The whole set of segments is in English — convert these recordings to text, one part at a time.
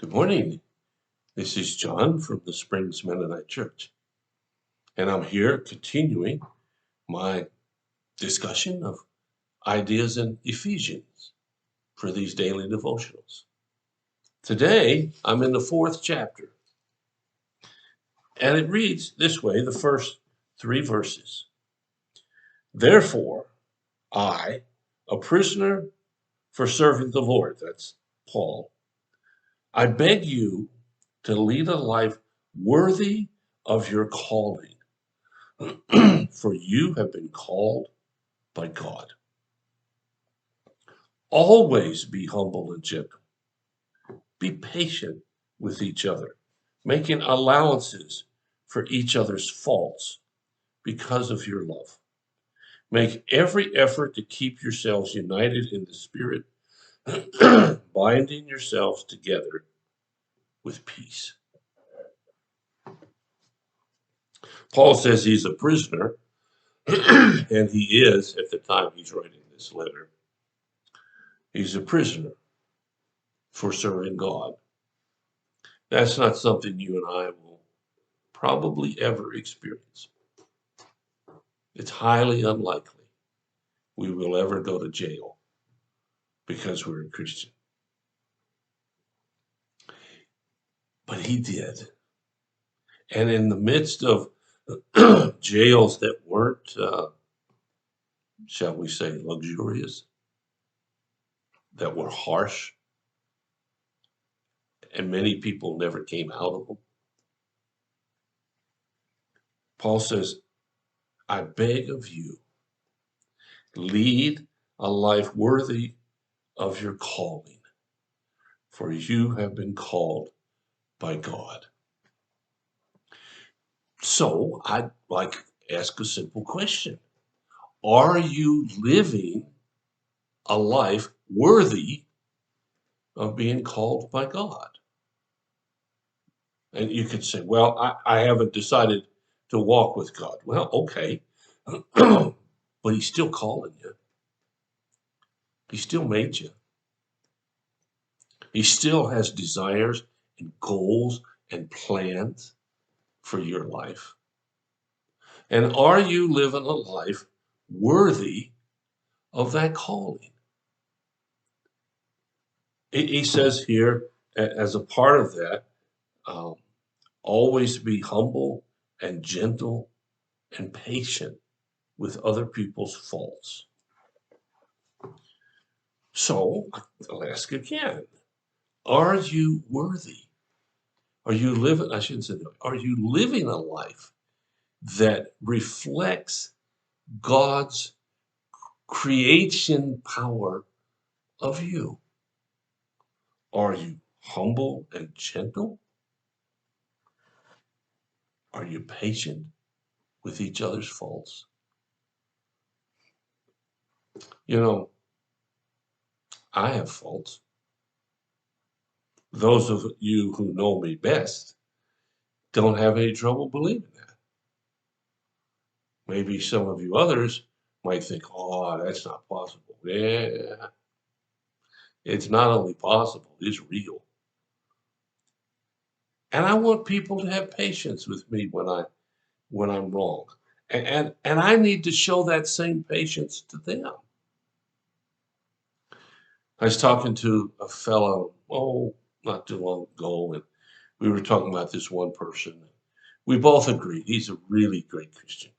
Good morning. This is John from the Springs Mennonite Church, and I'm here continuing my discussion of ideas in Ephesians for these daily devotionals. Today, I'm in the 4th chapter, and it reads this way, the first 3 verses. Therefore, I, a prisoner for serving the Lord, that's Paul, I beg you to lead a life worthy of your calling, for you have been called by God. Always be humble and gentle. Be patient with each other, making allowances for each other's faults because of your love. Make every effort to keep yourselves united in the Spirit, binding yourselves together with peace. Paul says he's a prisoner, and he is at the time he's writing this letter. He's a prisoner for serving God. That's not something you and I will probably ever experience. It's highly unlikely we will ever go to jail because we're a Christian. But he did. And in the midst of jails that weren't, shall we say, luxurious, that were harsh, and many people never came out of them, Paul says, I beg of you, lead a life worthy of your calling, for you have been called by God. So I'd like to ask a simple question. Are you living a life worthy of being called by God? And you could say, well, I haven't decided to walk with God. Well, okay. But he's still calling you. He still made you. He still has desires and goals and plans for your life. And are you living a life worthy of that calling? He says here, as a part of that, um, always be humble and gentle and patient with other people's faults. So I'll ask again, are you worthy? Are you living, I shouldn't say that, are you living a life that reflects God's creation power of you? Are you humble and gentle? Are you patient with each other's faults? You know, I have faults. Those of you who know me best don't have any trouble believing that. Maybe some of you others might think, oh, that's not possible. Yeah, it's not only possible, it's real. And I want people to have patience with me when I'm wrong. And I need to show that same patience to them. I was talking to a fellow, not too long ago, and we were talking about this one person. We both agreed he's a really great Christian.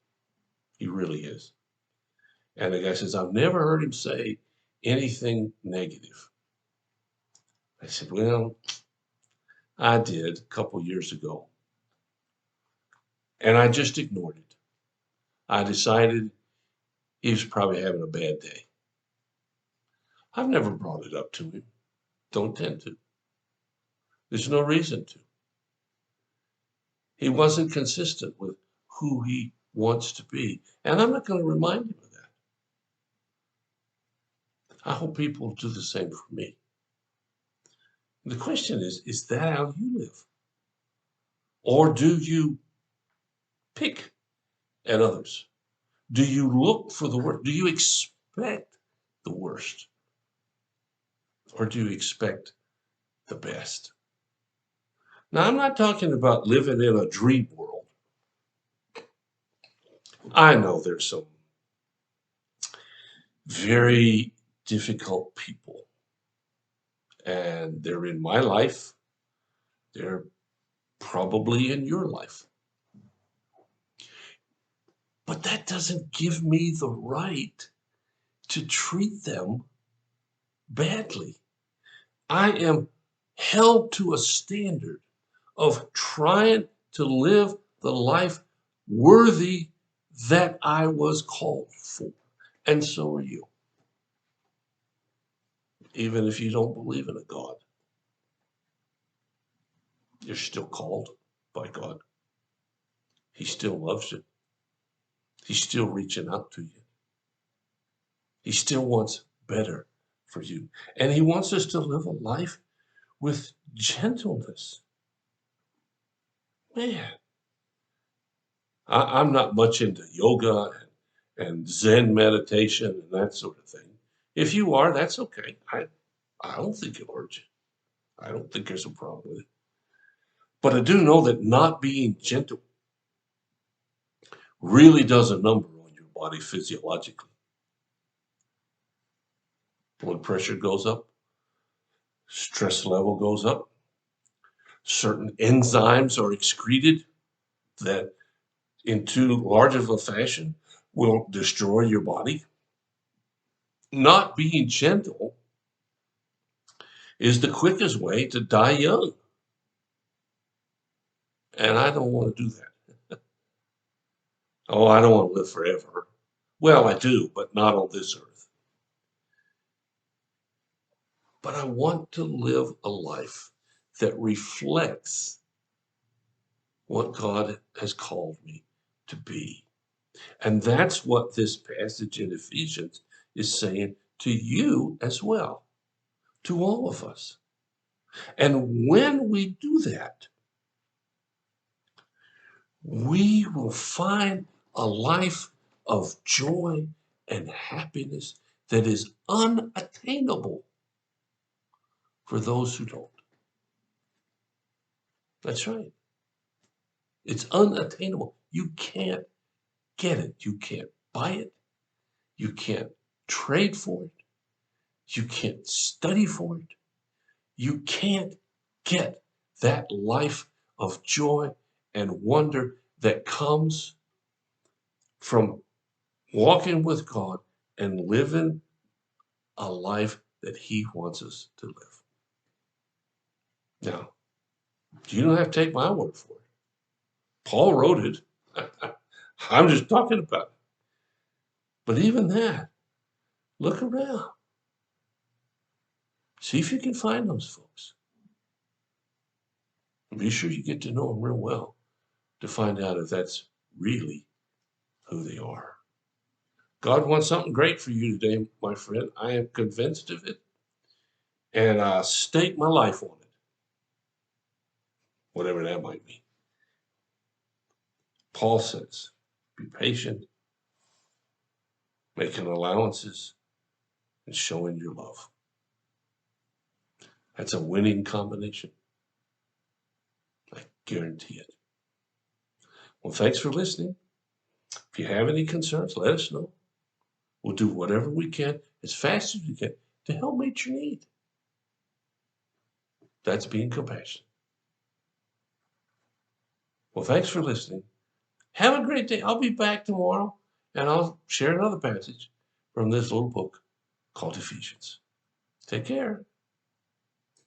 He really is. And the guy says, I've never heard him say anything negative. I said, well, I did a couple years ago. And I just ignored it. I decided he was probably having a bad day. I've never brought it up to him. Don't tend to. There's no reason to. He wasn't consistent with who he wants to be. And I'm not going to remind him of that. I hope people do the same for me. The question is that how you live? Or do you pick at others? Do you look for the worst? Do you expect the worst? Or do you expect the best? Now, I'm not talking about living in a dream world. I know there's some very difficult people, and they're in my life. They're probably in your life. But that doesn't give me the right to treat them badly. I am held to a standard of trying to live the life worthy that I was called for. And so are you. Even if you don't believe in a God, you're still called by God. He still loves you. He's still reaching out to you. He still wants better for you. And he wants us to live a life with gentleness. Man, I'm not much into yoga and Zen meditation and that sort of thing. If you are, that's okay. I don't think it'll hurt you. I don't think there's a problem with it. But I do know that not being gentle really does a number on your body physiologically. Blood pressure goes up, stress level goes up, certain enzymes are excreted that in too large of a fashion will destroy your body. Not being gentle is the quickest way to die young. And I don't want to do that. Oh, I don't want to live forever. Well, I do, but not on this earth. But I want to live a life that reflects what God has called me to be. And that's what this passage in Ephesians is saying to you as well, to all of us. And when we do that, we will find a life of joy and happiness that is unattainable for those who don't. That's right. It's unattainable. You can't get it. You can't buy it. You can't trade for it. You can't study for it. You can't get that life of joy and wonder that comes from walking with God and living a life that He wants us to live. Now, you don't have to take my word for it. Paul wrote it. I'm just talking about it. But even that, look around. See if you can find those folks. And be sure you get to know them real well to find out if that's really who they are. God wants something great for you today, my friend. I am convinced of it. And I stake my life on it, whatever that might mean. Paul says, be patient, making allowances, and showing your love. That's a winning combination. I guarantee it. Well, thanks for listening. If you have any concerns, let us know. We'll do whatever we can as fast as we can to help meet your need. That's being compassionate. Well, thanks for listening. Have a great day. I'll be back tomorrow and I'll share another passage from this little book called Ephesians. Take care.